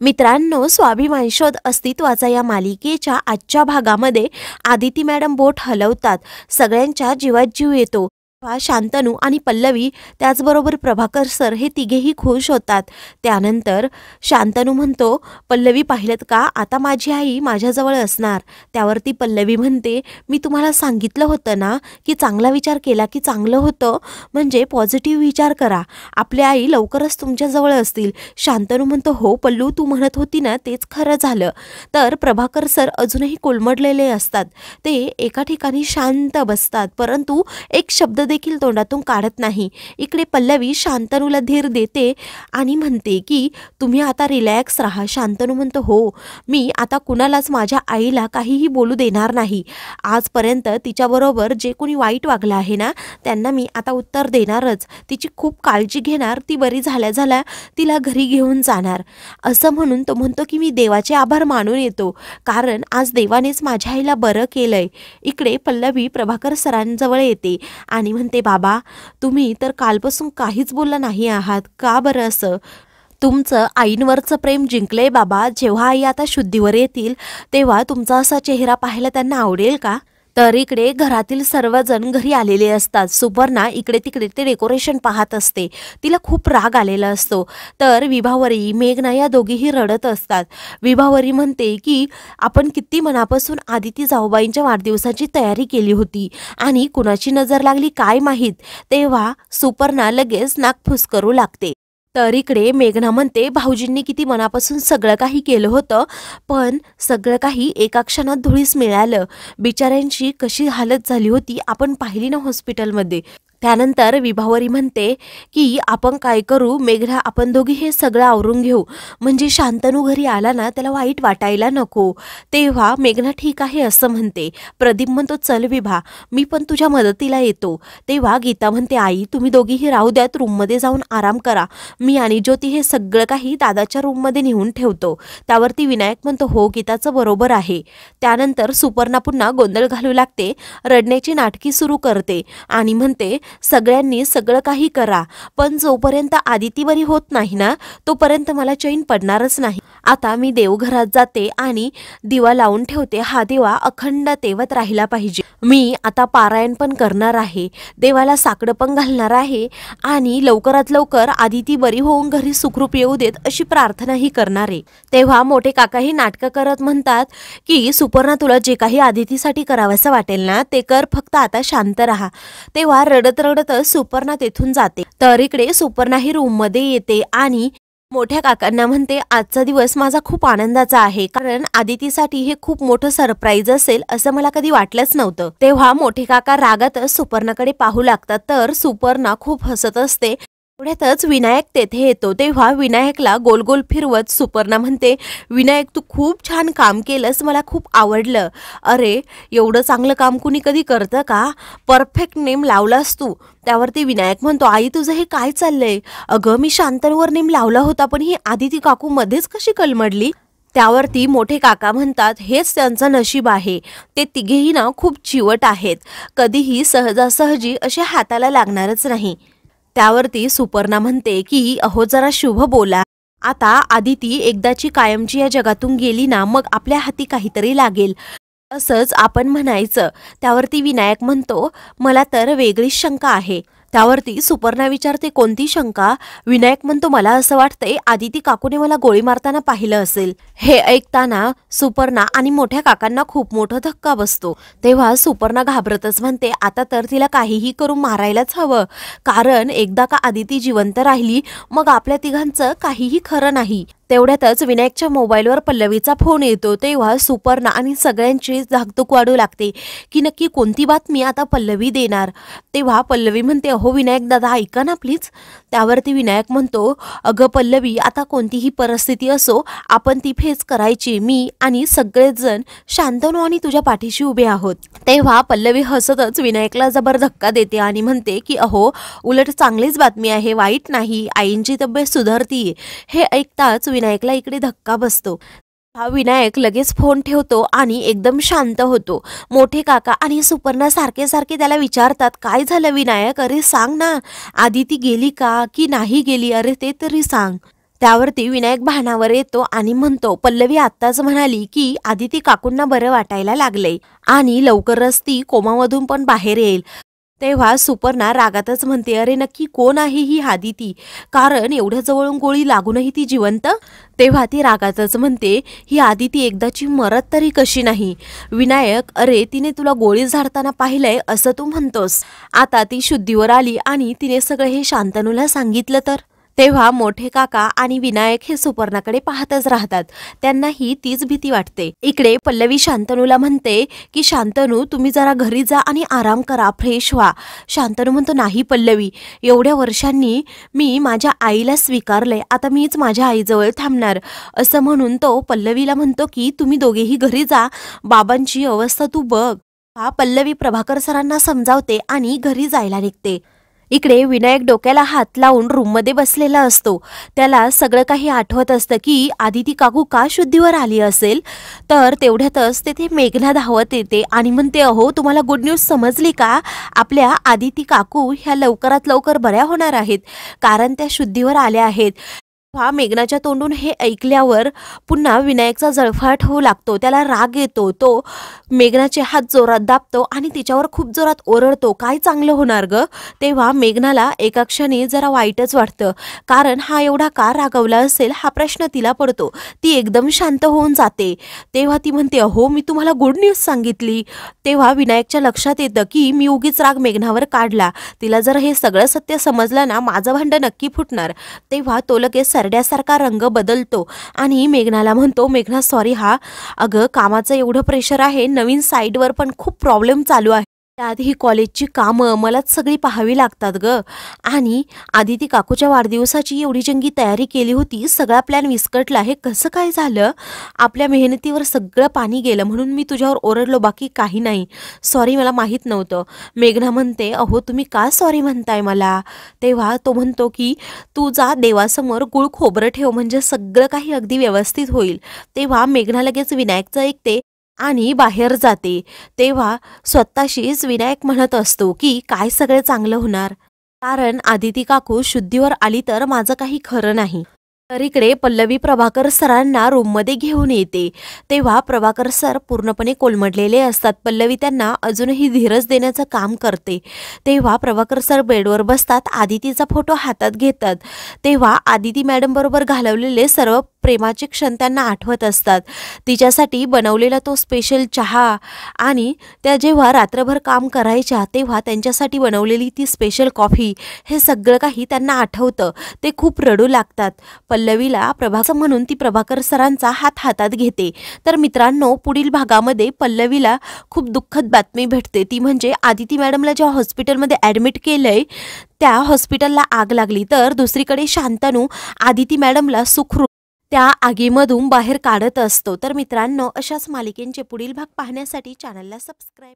मित्रांनो, स्वाभिमान शोध अस्तित्वाचा या मालिकेच्या आजच्या भागामध्ये आदिती मॅडम बोट हलवतात. सगळ्यांच्या जीवात जीव येतो. शांतनू आणि पल्लवी त्याचबरोबर प्रभाकर सर हे तिघेही खुश होतात. त्यानंतर शांतनू म्हणतो, पल्लवी पाहिलत का, आता माझी आई माझ्याजवळ असणार. त्यावरती पल्लवी म्हणते, मी तुम्हाला सांगितलं होतं ना की चांगला विचार केला की चांगलं होतं, म्हणजे पॉझिटिव्ह विचार करा, आपली आई लवकरच तुमच्याजवळ असतील. शांतनू म्हणतो, हो पल्लू, तू म्हणत होती ना तेच खरं झालं. तर प्रभाकर सर अजूनही कोलमडलेले असतात. ते एका ठिकाणी शांत बसतात, परंतु एक शब्द देखील तोंडातून काढत नाही. इकडे पल्लवी शांतनूला धीर देते आणि म्हणते की तुम्ही आता रिलॅक्स राहा. शांतनू म्हणतो, हो, मी आता कुणालाच माझ्या आईला काहीही बोलू देणार नाही. आजपर्यंत तिच्याबरोबर जे कोणी वाईट वागलं आहे ना, त्यांना मी आता उत्तर देणारच. तिची खूप काळजी घेणार, ती बरी झाल्या झाल्या तिला घरी घेऊन जाणार. असं म्हणून तो म्हणतो की मी देवाचे आभार मानून येतो, कारण आज देवानेच माझ्या आईला बरं केलंय. इकडे पल्लवी प्रभाकर सरांजवळ येते आणि म्हणते, बाबा, तुम्ही तर कालपासून काहीच बोलला नाही आहात, का बरं असं? तुमचं आईंवरचं प्रेम जिंकलंय बाबा. जेव्हा आई आता शुद्धीवर येतील तेव्हा तुमचा असा चेहरा पाहायला त्यांना आवडेल का? तर इकडे घरातील सर्वजण घरी आलेले असतात. सुपर्णा इकडे तिकडे ते डेकोरेशन पाहत असते. तिला खूप राग आलेला असतो. तर विभावरी, मेघना या दोघीही रडत असतात. विभावरी म्हणते की आपण किती मनापासून आदिती जाऊबाईंच्या वाढदिवसाची तयारी केली होती आणि कुणाची नजर लागली काय माहीत. तेव्हा सुपर्णा लगेच नाक करू लागते. तर इकडे मेघना म्हणते, भाऊजींनी किती मनापासून सगळं काही केलं होतं, पण सगळं काही एका क्षणात धुळीस मिळालं. बिचाऱ्यांची कशी हालत झाली होती आपण पाहिली ना हॉस्पिटलमध्ये. त्यानंतर विभावरी म्हणते की आपण काय करू मेघना, आपण दोघी हे सगळं आवरून घेऊ, म्हणजे शांतनू घरी आला ना त्याला वाईट वाटायला नको. तेव्हा मेघना ठीक आहे असं म्हणते. प्रदीप म्हणतो, चल विभा, मी पण तुझ्या मदतीला येतो. तेव्हा गीता म्हणते, आई तुम्ही दोघीही राहू द्यात, रूममध्ये जाऊन आराम करा, मी आणि ज्योती हे सगळं काही दादाच्या रूममध्ये नेऊन ठेवतो. त्यावरती विनायक म्हणतो, हो गीताचं बरोबर आहे. त्यानंतर सुपर्णा पुन्हा गोंधळ घालू लागते, रडण्याची नाटकी सुरू करते आणि म्हणते, सगळ्यांनी सगळं काही करा, पण जोपर्यंत आदिती बरी होत नाही ना तोपर्यंत मला चैन पडणारच नाही. आता मी देवघरात जाते आणि दिवा लावून ठेवते. हा दिवा अखंड तेवत राहिला पाहिजे. मी आता पारायण पण करणार आहे, देवाला साकडं पण घालणार आहे आणि लवकरात लवकर आदिती बरी होऊन घरी सुखरूप येऊ देत अशी प्रार्थनाही करणार आहे. तेव्हा मोठे काकाही नाटकं करत म्हणतात की सुपर्णा, तुला जे काही आदितीसाठी करावंसं वाटेल ना ते कर, फक्त आता शांत राहा. तेव्हा रडत रडतच सुपर्णा तेथून जाते. तर इकडे सुपर्णा ही रूम मध्ये येते आणि मोठ्या काकांना म्हणते, आजचा दिवस माझा खूप आनंदाचा आहे, कारण आदितीसाठी हे खूप मोठं सरप्राईज असेल असं मला कधी वाटलंच नव्हतं. तेव्हा मोठे काका रागातच सुपर्णाकडे पाहू लागतात. तर सुपर्णा खूप हसत असते. एवढ्यातच विनायक तेथे येतो. तेव्हा विनायकला गोल गोल फिरवत सुपर्णा म्हणते, विनायक, तू खूप छान काम केलंस, मला खूप आवडलं. अरे, एवढं चांगलं काम कुणी कधी करतं का? परफेक्ट नेम लावलास तू. त्यावरती विनायक म्हणतो, आई तुझं हे काय चाललंय? अगं, मी शांतनूवर नेम लावला होता, पण ही आदिती काकू मध्येच कशी कलमडली? त्यावरती मोठे काका म्हणतात, हेच त्यांचं नशीब आहे. ते तिघेही ना खूप चिवट आहेत, कधीही सहजासहजी असे हाताला लागणारच नाही. त्यावरती सुपर्णा म्हणते की अहो, जरा शुभ बोला. आता आदिती एकदाची कायमची या जगातून गेली ना, मग आपल्या हाती काहीतरी लागेल असंच आपण म्हणायचं. त्यावरती विनायक म्हणतो, मला तर वेगळीच शंका आहे. त्यावरती सुपर्णा विचारते, कोणती शंका? विनायक म्हणतो, मला असं वाटतंय आदिती काकूने मला गोळी मारताना पाहिलं असेल. हे ऐकताना सुपर्णा आणि मोठ्या काकांना खूप मोठा धक्का बसतो. तेव्हा सुपर्णा घाबरतच म्हणते, आता तर तिला काहीही करून मारायलाच हवं, कारण एकदा का आदिती जिवंत राहिली मग आपल्या तिघांचं काहीही खरं नाही. तेवढ्यातच विनायकच्या मोबाईलवर पल्लवीचा फोन येतो. तेव्हा सुपर्णा आणि सगळ्यांची धाकधूक वाढू लागते की नक्की कोणती बातमी आता पल्लवी देणार. तेव्हा पल्लवी म्हणते, अहो विनायक दादा, ऐका ना प्लीज. त्यावरती विनायक म्हणतो, अगं पल्लवी, आता कोणतीही परिस्थिती असो आपण ती फेस करायची. मी आणि सगळेच जण शांतनू आणि तुझ्या पाठीशी उभे आहोत. तेव्हा पल्लवी हसतच विनायकला जबर धक्का देते आणि म्हणते की अहो, उलट चांगलीच बातमी आहे, वाईट नाही, आईंची तब्येत सुधारतीये. हे ऐकताच विनायकला इकडे धक्का बसतो. हा विनायक लगेच फोन ठेवतो आणि एकदम शांत होतो. मोठे काका आणि सुपर्णा सारखे सारखे त्याला विचारतात, काय झालं विनायक? अरे सांग ना, आदिती गेली का की नाही गेली? अरे ते तरी सांग. त्यावरती विनायक भानावर येतो आणि म्हणतो, पल्लवी आत्ताच म्हणाली की आदिती काकूंना बरं वाटायला लागले आणि लवकरच ती कोमामधून पण बाहेर येईल. तेव्हा सुपर्णा रागातच म्हणते, अरे नक्की कोण आहे ही आदिती, कारण एवढ्या जवळून गोळी लागूनही ती जिवंत. तेव्हा ती रागातच म्हणते, ही आदिती एकदाची मरत तरी कशी नाही. विनायक, अरे तिने तुला गोळी झाडताना पाहिलंय असं तू म्हणतोस, आता ती शुद्धीवर आली आणि तिने सगळं हे शांतनूला सांगितलं तर. तेव्हा मोठे काका आणि विनायक हे सुपर्णाकडे पाहतच राहतात. त्यांनाही तीच भीती वाटते. इकडे पल्लवी शांतनूला म्हणते की शांतनू, तुम्ही जरा घरी जा आणि आराम करा, फ्रेश व्हा. शांतनू म्हणतो, नाही पल्लवी, एवढ्या वर्षांनी मी माझ्या आईला स्वीकारलंय, आता मीच माझ्या आईजवळ थांबणार. असं म्हणून तो पल्लवीला म्हणतो की तुम्ही दोघेही घरी जा, बाबांची अवस्था तू बघ. हा पल्लवी प्रभाकर सरांना समजावते आणि घरी जायला निघते. इकडे विनायक डोक्याला हात लावून रूममध्ये बसलेला असतो. त्याला सगळं काही आठवत असतं की आदिती काकू का शुद्धीवर आली असेल. तर तेवढ्यातच तेथे मेघना धावत येते आणि म्हणते, अहो तुम्हाला गुड न्यूज समजली का, आपल्या आदिती काकू ह्या लवकरात लवकर बऱ्या होणार आहेत, कारण त्या शुद्धीवर आल्या आहेत. मेघनाच्या तोंडून हे ऐकल्यावर पुन्हा विनायकचा जळफाट होऊ लागतो. त्याला राग येतो. तो मेघनाचे हात जोरात दाबतो आणि तिच्यावर खूप जोरात ओरडतो, काय चांगलं होणार ग. तेव्हा मेघनाला एका क्षणी जरा वाईटच वाटतं, कारण हा एवढा का रागवला असेल हा प्रश्न तिला पडतो. ती एकदम शांत होऊन जाते. तेव्हा ती म्हणते, अहो मी तुम्हाला गुड न्यूज सांगितली. तेव्हा विनायकच्या लक्षात येतं की मी उगीच राग मेघनावर काढला, तिला जर हे सगळं सत्य समजलं ना, माझं भांडं नक्की फुटणार. तेव्हा तो लगेच सरड्यासारखा रंग बदलतो आणि मेघनाला म्हणतो, मेघना सॉरी हा, अगं कामाचं एवढं प्रेशर आहे, नवीन साईडवर पण खूप प्रॉब्लेम चालू आहे, त्यात ही कॉलेजची कामं मलाच सगळी पाहावी लागतात ग. आणि आदिती काकूच्या वाढदिवसाची एवढी जंगी तयारी केली होती, सगळा प्लॅन विस्कटला, हे कसं काय झालं. आपल्या मेहनतीवर सगळं पाणी गेलं म्हणून मी तुझ्यावर ओरडलो, बाकी काही नाही. सॉरी, मला माहीत नव्हतं. मेघना म्हणते, अहो तुम्ही का सॉरी म्हणताय मला. तेव्हा तो म्हणतो की तू जा देवासमोर गुळ खोबरं ठेव, म्हणजे सगळं काही अगदी व्यवस्थित होईल. तेव्हा मेघना लगेच विनायकचं ऐकते आणि बाहेर जाते. तेव्हा स्वतःशीच विनायक म्हणत असतो की काय सगळे चांगलं होणार, कारण आदिती काकू शुद्धीवर आली तर माझं काही खरं नाही. तर इकडे पल्लवी प्रभाकर सरांना रूममध्ये घेऊन येते. तेव्हा प्रभाकर सर पूर्णपणे कोलमडलेले असतात. पल्लवी त्यांना अजूनही धीरज देण्याचं काम करते. तेव्हा प्रभाकर सर बेडवर बसतात, आदितीचा फोटो हातात घेतात. तेव्हा आदिती मॅडम बरोबर घालवलेले सर्व प्रेमाचे क्षण त्यांना आठवत असतात. तिच्यासाठी बनवलेला तो स्पेशल चहा आणि त्या जेव्हा रात्रभर काम करायच्या तेव्हा त्यांच्यासाठी बनवलेली ती स्पेशल कॉफी, हे सगळं काही त्यांना आठवतं. ते खूप रडू लागतात. पल्लवीला प्रभाकर म्हणून ती प्रभाकर सरांचा हात हातात घेते. तर मित्रांनो, पुढील भागामध्ये पल्लवीला खूप दुःखद बातमी भेटते. ती म्हणजे आदिती मॅडमला ज्या हॉस्पिटलमध्ये ॲडमिट केलंय त्या हॉस्पिटलला आग लागली. तर दुसरीकडे शांतनू आदिती मॅडमला सुखरूप त्या आगीमधून बाहेर काढत असतो. तर मित्रांनो, अशाच मालिकेंचे पुढील भाग पाहण्यासाठी चॅनलला सबस्क्राईब